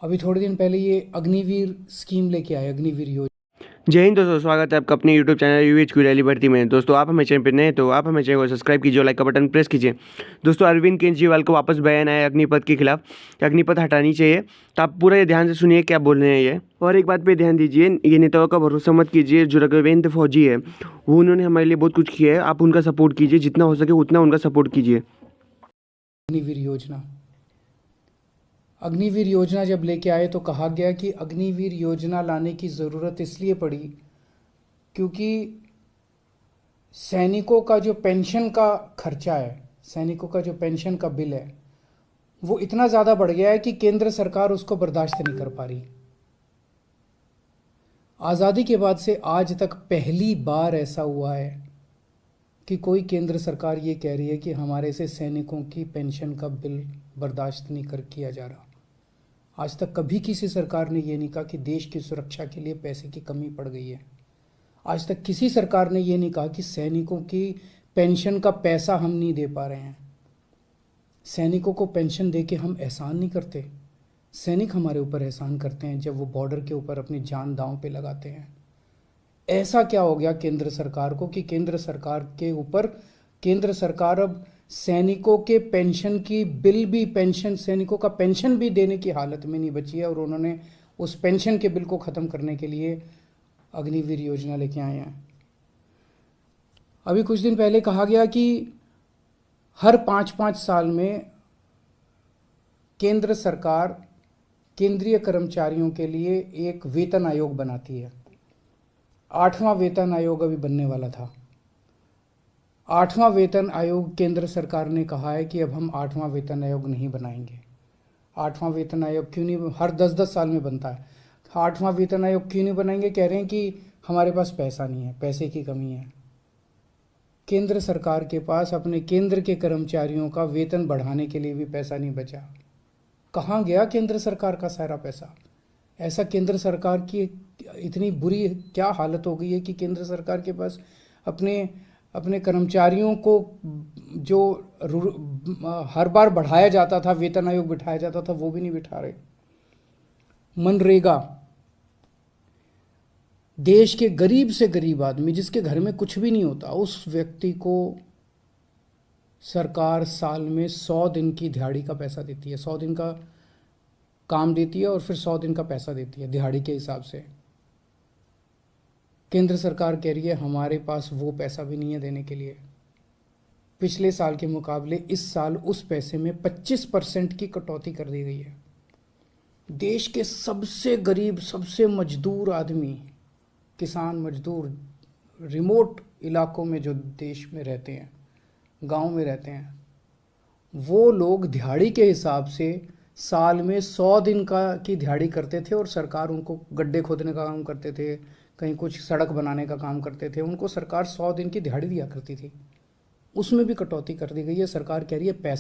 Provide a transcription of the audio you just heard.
अभी थोड़े दिन पहले ये अग्निवीर स्कीम लेके आए, अग्निवीर योजना। जय हिंद दोस्तों, स्वागत है आपका अपने यूट्यूब चैनल यूएचक्यू रैली भर्ती में। दोस्तों, आप हमें चैनल पर नए हैं तो आप हमें चैनल को सब्सक्राइब कीजिए और लाइक का बटन प्रेस कीजिए। दोस्तों, अरविंद केजरीवाल को वापस बयान आया अग्निपथ के खिलाफ कि अग्निपथ हटानी चाहिए। तो आप पूरा ये ध्यान से सुनिए क्या बोल रहे हैं ये। और एक बात पे ध्यान दीजिए, ये नेताओं का भरोसा मत कीजिए। जो रघुवेंद्र फौजी है वो उन्होंने हमारे लिए बहुत कुछ किया है, आप उनका सपोर्ट कीजिए, जितना हो सके उतना उनका सपोर्ट कीजिए। अग्निवीर योजना, अग्निवीर योजना जब लेके आए तो कहा गया कि अग्निवीर योजना लाने की ज़रूरत इसलिए पड़ी क्योंकि सैनिकों का जो पेंशन का खर्चा है, सैनिकों का जो पेंशन का बिल है, वो इतना ज़्यादा बढ़ गया है कि केंद्र सरकार उसको बर्दाश्त नहीं कर पा रही। आज़ादी के बाद से आज तक पहली बार ऐसा हुआ है कि कोई केंद्र सरकार ये कह रही है कि हमारे से सैनिकों की पेंशन का बिल बर्दाश्त नहीं कर किया जा रहा। आज तक कभी किसी सरकार ने ये नहीं कहा कि देश की सुरक्षा के लिए पैसे की कमी पड़ गई है। आज तक किसी सरकार ने ये नहीं कहा कि सैनिकों की पेंशन का पैसा हम नहीं दे पा रहे हैं। सैनिकों को पेंशन दे के हम एहसान नहीं करते। सैनिक हमारे ऊपर एहसान करते हैं जब वो बॉर्डर के ऊपर अपनी जान दांव पे लगाते हैं। ऐसा क्या हो गया केंद्र सरकार को कि केंद्र सरकार के ऊपर, केंद्र सरकार अब सैनिकों के पेंशन की बिल भी, पेंशन, सैनिकों का पेंशन भी देने की हालत में नहीं बची है और उन्होंने उस पेंशन के बिल को ख़त्म करने के लिए अग्निवीर योजना लेके आए हैं। अभी कुछ दिन पहले कहा गया कि हर 5-5 साल में केंद्र सरकार केंद्रीय कर्मचारियों के लिए एक वेतन आयोग बनाती है। 8वां वेतन आयोग अभी बनने वाला था। 8वां वेतन आयोग, केंद्र सरकार ने कहा है कि अब हम 8वां वेतन आयोग नहीं बनाएंगे। 8वां वेतन आयोग क्यों नहीं, हर 10-10 साल में बनता है। 8वां वेतन आयोग क्यों नहीं बनाएंगे? कह रहे हैं कि हमारे पास पैसा नहीं है, पैसे की कमी है। केंद्र सरकार के पास अपने केंद्र के कर्मचारियों का वेतन बढ़ाने के लिए भी पैसा नहीं बचा। कहाँ गया केंद्र सरकार का सारा पैसा? ऐसा केंद्र सरकार की इतनी बुरी क्या हालत हो गई है कि केंद्र सरकार के पास अपने अपने कर्मचारियों को जो हर बार बढ़ाया जाता था, वेतन आयोग बिठाया जाता था, वो भी नहीं बिठा रहे। मनरेगा, देश के गरीब से गरीब आदमी जिसके घर में कुछ भी नहीं होता, उस व्यक्ति को सरकार साल में 100 दिन की दिहाड़ी का पैसा देती है। 100 दिन का काम देती है और फिर 100 दिन का पैसा देती है दिहाड़ी के हिसाब से। केंद्र सरकार कह रही है हमारे पास वो पैसा भी नहीं है देने के लिए। पिछले साल के मुकाबले इस साल उस पैसे में 25% की कटौती कर दी गई है। देश के सबसे गरीब, सबसे मजदूर आदमी, किसान मजदूर, रिमोट इलाकों में जो देश में रहते हैं, गांव में रहते हैं, वो लोग दिहाड़ी के हिसाब से साल में 100 दिन की दिहाड़ी करते थे और सरकार उनको गड्ढे खोदने का काम करते थे, कहीं कुछ सड़क बनाने का काम करते थे, उनको सरकार 100 दिन की दिहाड़ी दिया करती थी। उसमें भी कटौती कर दी गई है। सरकार कह रही है पैसा